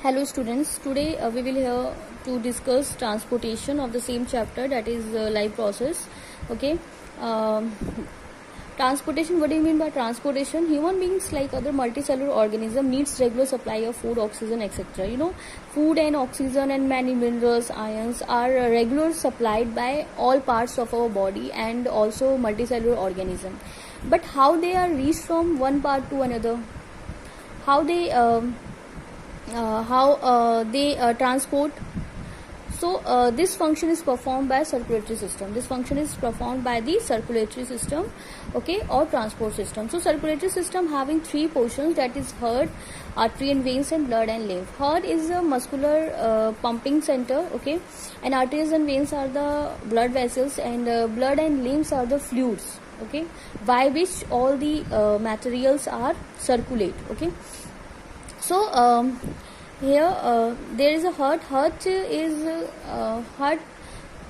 Hello students, today we will here to discuss transportation of the same chapter, that is life process. Okay. um, Transportation, what do you mean by transportation? Human beings like other multicellular organism needs regular supply of food, oxygen, etc. Food and oxygen and many minerals, ions are regular supplied by all parts of our body and also multicellular organism. But how they are reached from one part to another, how they transport. So this function is performed by circulatory system. This function is performed by the circulatory system, okay, or transport system. So circulatory system having three portions, that is heart, artery and veins, and blood and lymph. Heart is a muscular pumping center, okay, and arteries and veins are the blood vessels, and blood and limbs are the fluids, okay, by which all the materials are circulate, okay. So here there is a heart. Heart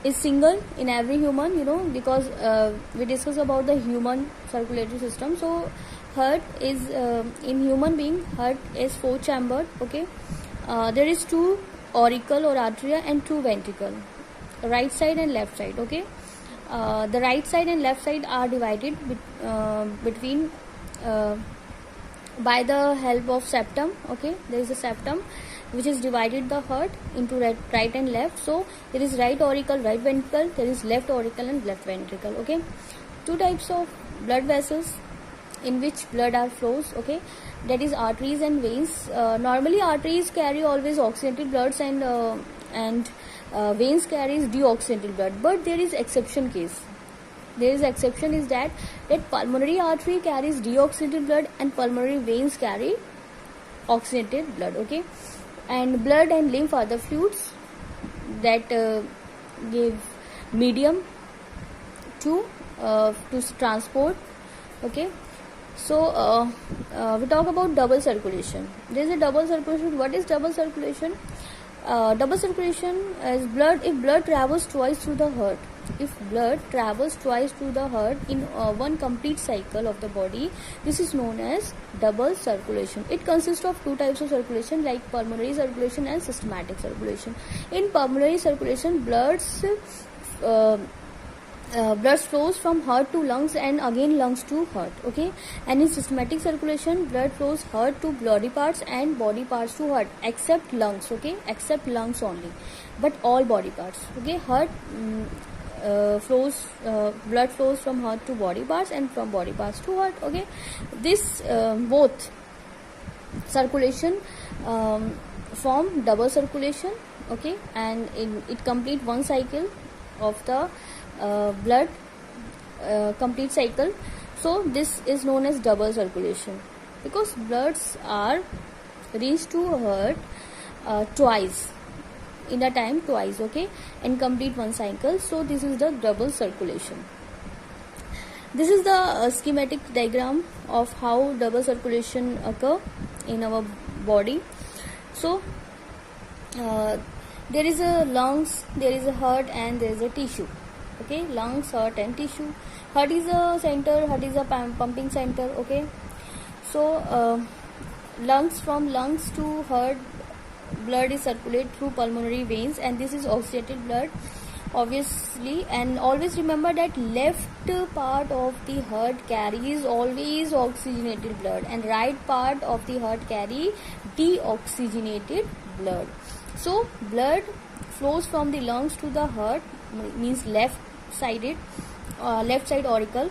is single in every human, because we discuss about the human circulatory system. So heart is in human being, heart is four chambered, okay. There is two auricle or arteria and two ventricle, right side and left side, okay. The right side and left side are divided between by the help of septum, okay. There is a septum which is divided the heart into right and left. So there is right auricle, right ventricle, there is left auricle and left ventricle, okay. Two types of blood vessels in which blood are flows, okay, that is arteries and veins. Normally arteries carry always oxygenated bloods, and veins carries deoxygenated blood, but there is exception case. There is exception is that pulmonary artery carries deoxygenated blood and pulmonary veins carry oxygenated blood, okay. And blood and lymph are the fluids that give medium to transport, okay. So we talk about double circulation. There is a double circulation. What is double circulation? Double circulation is if blood travels twice through the heart. If blood travels twice through the heart in one complete cycle of the body, this is known as double circulation. It consists of two types of circulation, like pulmonary circulation and systematic circulation. In pulmonary circulation, blood flows from heart to lungs and again lungs to heart, okay. And in systematic circulation, blood flows heart to body parts and body parts to heart, except lungs, okay, except lungs only, but all body parts, okay. Heart blood flows from heart to body parts and from body parts to heart, okay. This both circulation form double circulation, okay, and it complete one cycle of the blood, complete cycle. So this is known as double circulation, because bloods are reached to heart twice in a time, twice, okay, and complete one cycle. So this is the double circulation. This is the schematic diagram of how double circulation occur in our body. So there is a lungs, there is a heart, and there is a tissue, okay. Lungs, heart, and tissue. Heart is a center, heart is a pumping center, okay. So lungs, from lungs to heart, blood is circulate through pulmonary veins, and this is oxygenated blood, obviously. And always remember that left part of the heart carries always oxygenated blood, and right part of the heart carry deoxygenated blood. So blood flows from the lungs to the heart, means left side auricle,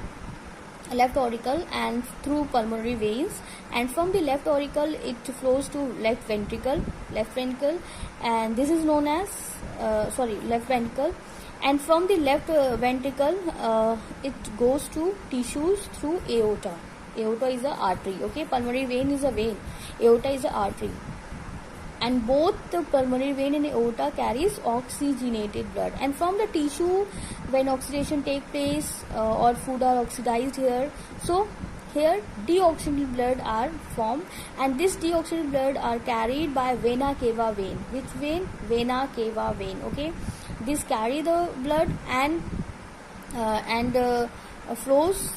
and through pulmonary veins, and from the left auricle it flows to left ventricle, and this is known as left ventricle, and from the left ventricle it goes to tissues through aorta. Aorta is a artery, okay. Pulmonary vein is a vein, aorta is a artery, and both the pulmonary vein and aorta carries oxygenated blood. And from the tissue, when oxidation take place or food are oxidized here, so here deoxygenated blood are formed, and this deoxygenated blood are carried by vena cava vein. Which vein? Vena cava vein, okay. This carry the blood and flows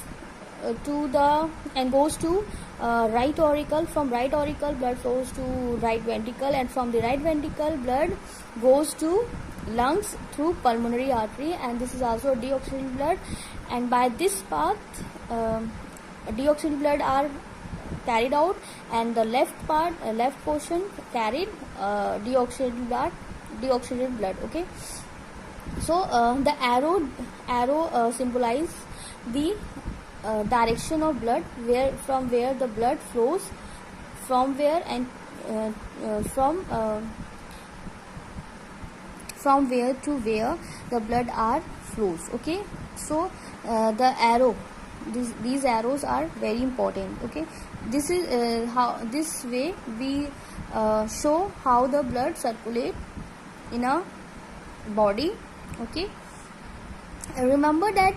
to the and goes to right auricle. From right auricle, blood flows to right ventricle, and from the right ventricle, blood goes to lungs through pulmonary artery, and this is also deoxygenated blood. And by this path, deoxygenated blood are carried out, and the left part, left portion carried deoxygenated blood. Okay. So the arrow symbolize the direction of blood, from where the blood flows, from where and from where to where the blood are flows. Okay. So the arrow, these arrows are very important. Okay. This is how, this way we show how the blood circulate in a body. Okay. Remember that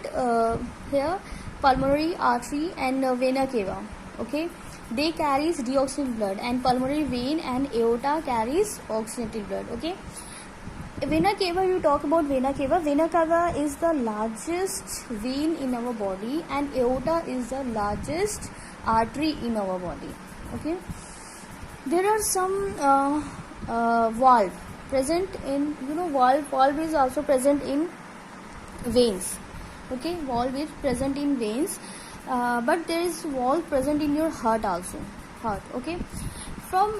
here pulmonary artery and vena cava, okay, they carries deoxygenated blood, and pulmonary vein and aorta carries oxygenated blood. Okay. Vena cava, you talk about vena cava. Vena cava is the largest vein in our body, and aorta is the largest artery in our body. Okay. There are some valve present in, valve is also present in veins. Okay, valve is present in veins, but there is valve present in your heart also. Heart. Okay. From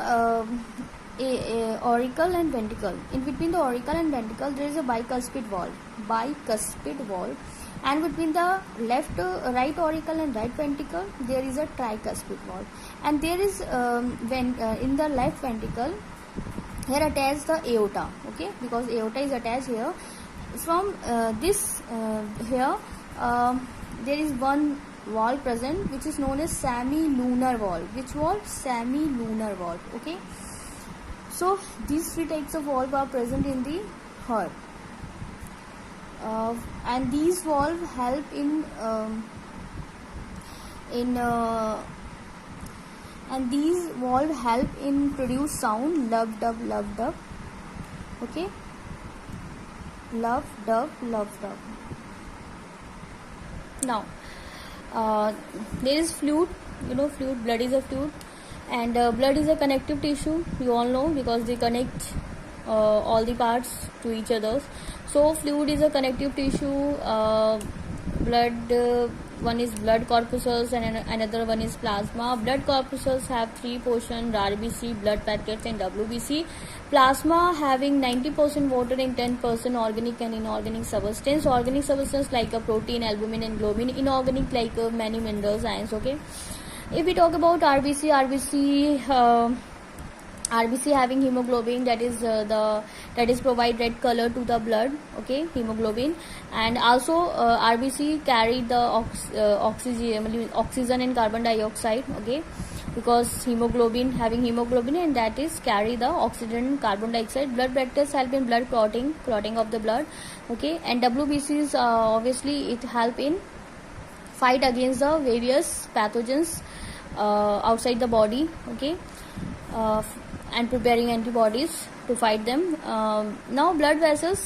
auricle and ventricle, in between the auricle and ventricle there is a bicuspid valve, and between the right auricle and right ventricle there is a tricuspid valve, and there is in the left ventricle here attached the aorta. Okay, because aorta is attached here. From this here there is one valve present, which is known as semilunar valve. Which valve? Semilunar valve. Okay. So these three types of valve are present in the heart, and these valve help in and these valve help in produce sound love dub. Okay, love dub. Now there is fluid. Fluid, blood is a fluid, and blood is a connective tissue, you all know, because they connect all the parts to each other. So fluid is a connective tissue. Blood, one is blood corpuscles and another one is plasma. Blood corpuscles have three portions: RBC, blood platelets, and WBC. Plasma having 90% water and 10% organic and inorganic substance. Organic substance like a protein, albumin, and globin. Inorganic like many minerals, ions. Okay. If we talk about RBC having hemoglobin, that is provide red color to the blood. Okay, hemoglobin. And also RBC carry the oxygen and carbon dioxide. Okay, because having hemoglobin, and that is carry the oxygen and carbon dioxide. Blood platelets help in blood clotting of the blood. Okay, and WBCs obviously it help in fight against the various pathogens outside the body. Okay, and preparing antibodies to fight them. Now blood vessels.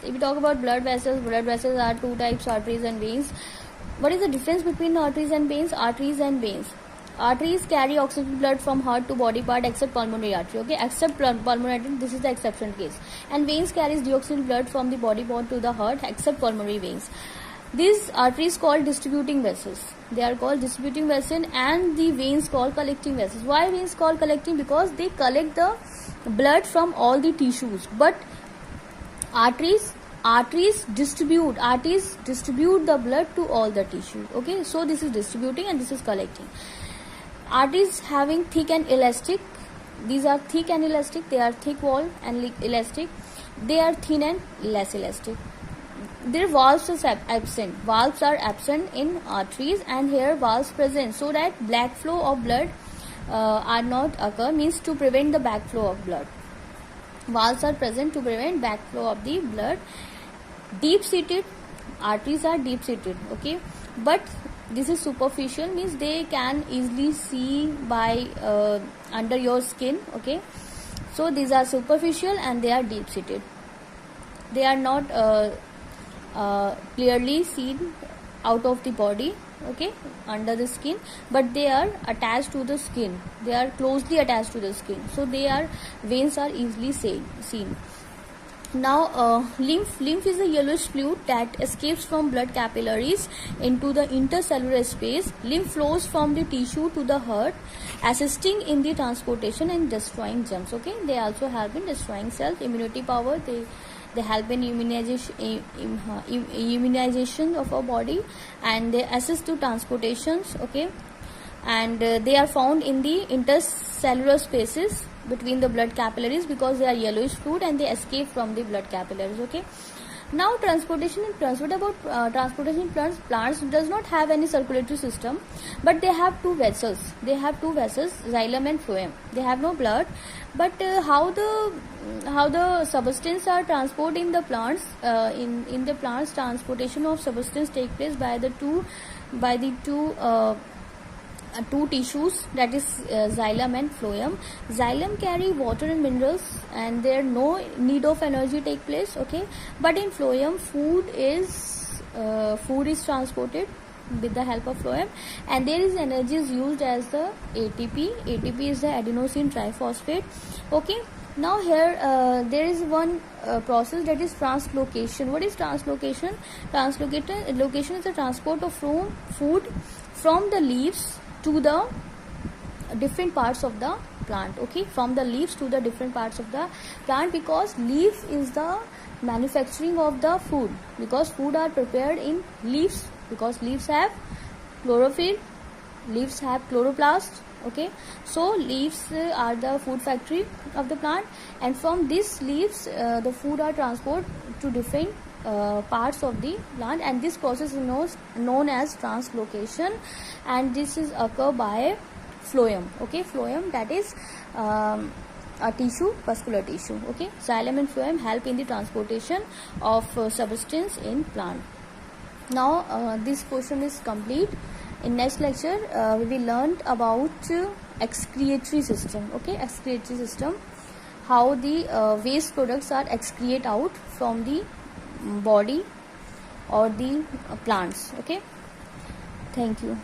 If we talk about blood vessels are two types: arteries and veins. What is the difference between arteries and veins? Arteries carry oxygenated blood from heart to body part except pulmonary artery. Okay, except pulmonary artery, this is the exception case. And veins carries deoxygenated blood from the body part to the heart except pulmonary veins. These arteries called distributing vessels. They are called distributing vessels, and the veins called collecting vessels. Why veins called collecting? Because they collect the blood from all the tissues. But arteries distribute the blood to all the tissues. Okay, so this is distributing and this is collecting. Arteries having thick and elastic. These are thick and elastic. They are thick wall and elastic. They are thin and less elastic. Their valves are absent. Valves are absent in arteries, and here valves present, so that backflow of blood are not occur, means to prevent the backflow of blood. Valves are present to prevent backflow of the blood. Deep seated arteries are deep seated. Okay, but this is superficial, means they can easily see by under your skin. Okay, so these are superficial and they are deep seated. They are not clearly seen out of the body, okay, under the skin, but they are attached to the skin. They are closely attached to the skin, so veins are easily seen. Now lymph is a yellowish fluid that escapes from blood capillaries into the intercellular space. Lymph flows from the tissue to the heart, assisting in the transportation and destroying germs. Okay, they also help in destroying cells. Immunity power, they help in immunization of our body, and they assist to transportations. Okay, and they are found in the intercellular spaces between the blood capillaries because they are yellowish fluid and they escape from the blood capillaries. Okay, now transportation in plants. What about transportation in plants? Plants does not have any circulatory system, but they have two vessels, xylem and phloem. They have no blood, but how the substance are transported in the plants, in the plants, transportation of substance take place by the two tissues, that is xylem and phloem. Xylem carry water and minerals, and there no need of energy take place. Okay, but in phloem food is transported with the help of phloem, and there is energy is used as the ATP is the adenosine triphosphate. Okay, now here there is one process, that is translocation. What is translocation? Translocation is the transport of food from the leaves to the different parts of the plant. Okay, from the leaves to the different parts of the plant, because leaf is the manufacturing of the food, because food are prepared in leaves, because leaves have chlorophyll, leaves have chloroplast. Okay, so leaves are the food factory of the plant, and from these leaves the food are transported to different parts of the plant, and this process is known as translocation, and this is occur by phloem. Okay, phloem, that is a tissue, vascular tissue. Okay, xylem and phloem help in the transportation of substance in plant. Now this portion is complete. In next lecture we will learn about excretory system. Okay, excretory system, how the waste products are excrete out from the body or the plants. Okay, thank you.